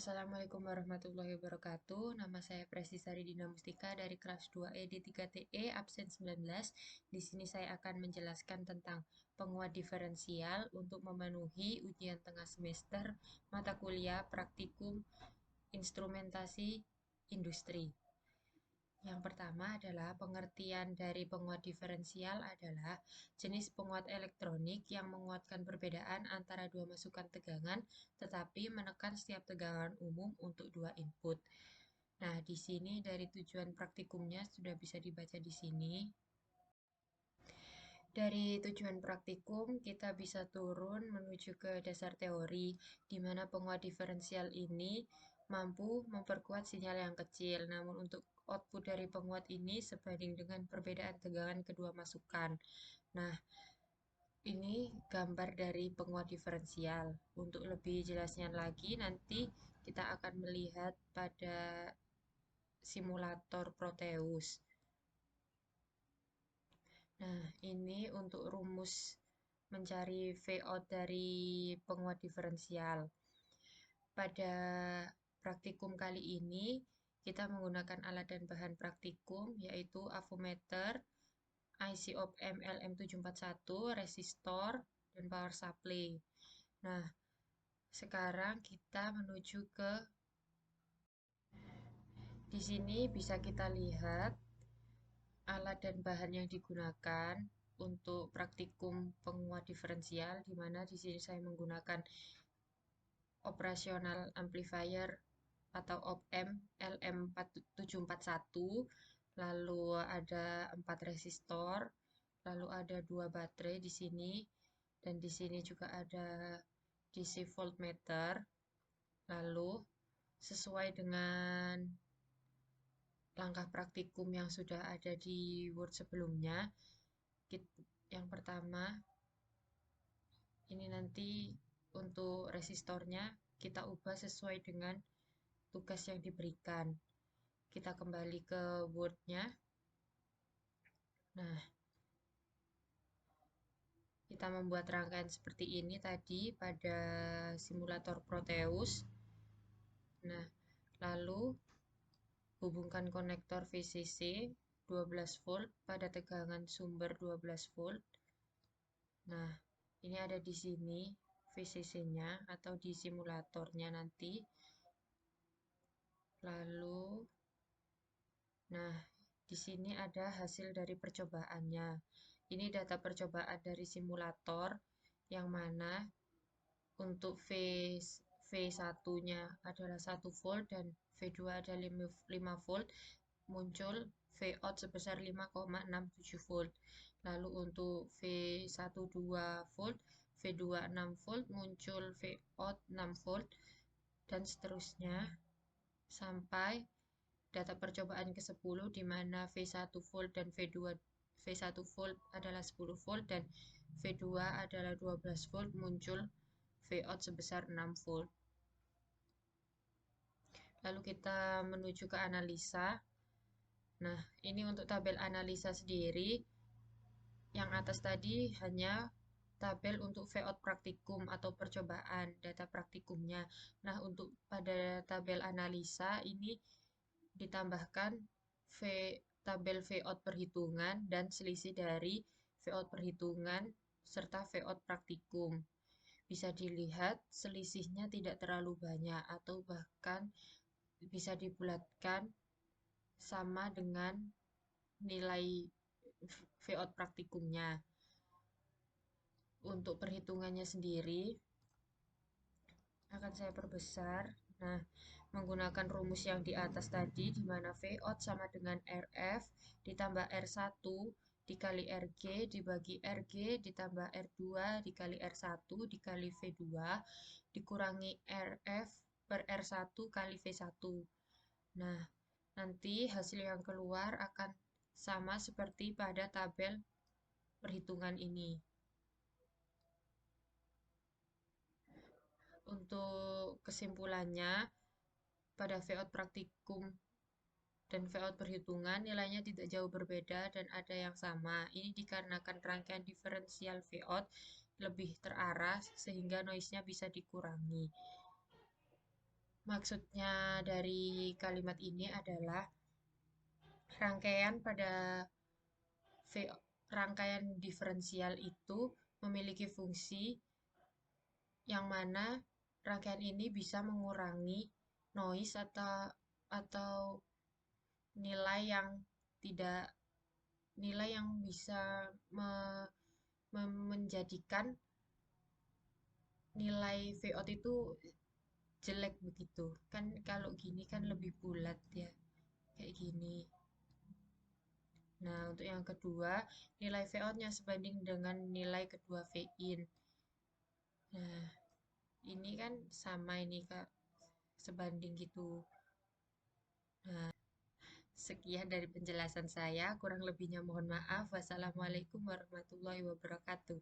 Assalamualaikum warahmatullahi wabarakatuh. Nama saya Prestisari Dina Mustika dari kelas 2E D3TE absen 19. Di sini saya akan menjelaskan tentang penguat diferensial untuk memenuhi ujian tengah semester mata kuliah praktikum instrumentasi industri. Yang pertama adalah pengertian dari penguat diferensial adalah jenis penguat elektronik yang menguatkan perbedaan antara dua masukan tegangan tetapi menekan setiap tegangan umum untuk dua input. Nah, di sini dari tujuan praktikumnya sudah bisa dibaca di sini. Dari tujuan praktikum, kita bisa turun menuju ke dasar teori, di mana penguat diferensial ini mampu memperkuat sinyal yang kecil. Namun untuk output dari penguat ini sebanding dengan perbedaan tegangan kedua masukan. Nah, ini gambar dari penguat diferensial. Untuk lebih jelasnya lagi, nanti kita akan melihat pada simulator Proteus. Nah, ini untuk rumus mencari V out dari penguat diferensial. Pada praktikum kali ini, kita menggunakan alat dan bahan praktikum, yaitu avometer, IC op-amp LM741, resistor, dan power supply. Nah, sekarang kita menuju ke di sini bisa kita lihat alat dan bahan yang digunakan untuk praktikum penguat diferensial, di mana di sini saya menggunakan operasional amplifier atau op-amp LM741, lalu ada 4 resistor, lalu ada 2 baterai di sini, dan di sini juga ada DC voltmeter. Lalu sesuai dengan langkah praktikum yang sudah ada di Word sebelumnya, yang pertama ini nanti untuk resistornya kita ubah sesuai dengan tugas yang diberikan. Kita kembali ke Word-nya. Nah, kita membuat rangkaian seperti ini tadi pada simulator Proteus. Nah, lalu hubungkan konektor VCC 12 volt pada tegangan sumber 12 volt. Nah, ini ada di sini VCC-nya atau di simulatornya nanti. Lalu, nah, di sini ada hasil dari percobaannya. Ini data percobaan dari simulator yang mana untuk V1-nya adalah 1 volt dan V2 ada 5 volt, muncul V out sebesar 5,67 volt. Lalu untuk V1 2 volt, V2 6 volt, muncul V out 6 volt, dan seterusnya sampai data percobaan ke-10 di mana V1 volt dan V1 volt adalah 10 volt dan V2 adalah 12 volt, muncul V out sebesar 6 volt. Lalu kita menuju ke analisa. Nah, ini untuk tabel analisa sendiri. Yang atas tadi hanya tabel untuk V out praktikum atau percobaan data praktikumnya. Nah, untuk pada tabel analisa ini ditambahkan tabel V out perhitungan dan selisih dari V out perhitungan serta V out praktikum. Bisa dilihat selisihnya tidak terlalu banyak atau bahkan bisa dibulatkan sama dengan nilai V out praktikumnya. Untuk perhitungannya sendiri akan saya perbesar. Nah, menggunakan rumus yang di atas tadi, di mana V out sama dengan RF ditambah R1 dikali RG dibagi RG ditambah R2 dikali R1 dikali V2 dikurangi RF per R1 kali V1. Nah, nanti hasil yang keluar akan sama seperti pada tabel perhitungan ini. Untuk kesimpulannya, pada V out praktikum dan V out perhitungan nilainya tidak jauh berbeda dan ada yang sama. Ini dikarenakan rangkaian diferensial V out lebih terarah sehingga noise-nya bisa dikurangi. Maksudnya dari kalimat ini adalah rangkaian pada V- rangkaian diferensial itu memiliki fungsi yang mana rangkaian ini bisa mengurangi noise atau nilai yang tidak nilai yang bisa menjadikan nilai VO itu jelek begitu. Kan kalau gini kan lebih bulat ya, kayak gini. Nah, untuk yang kedua, nilai V outnya sebanding dengan nilai kedua V in. Nah, ini kan sama ini Kak, sebanding gitu. Nah, sekian dari penjelasan saya, kurang lebihnya mohon maaf. Wassalamualaikum warahmatullahi wabarakatuh.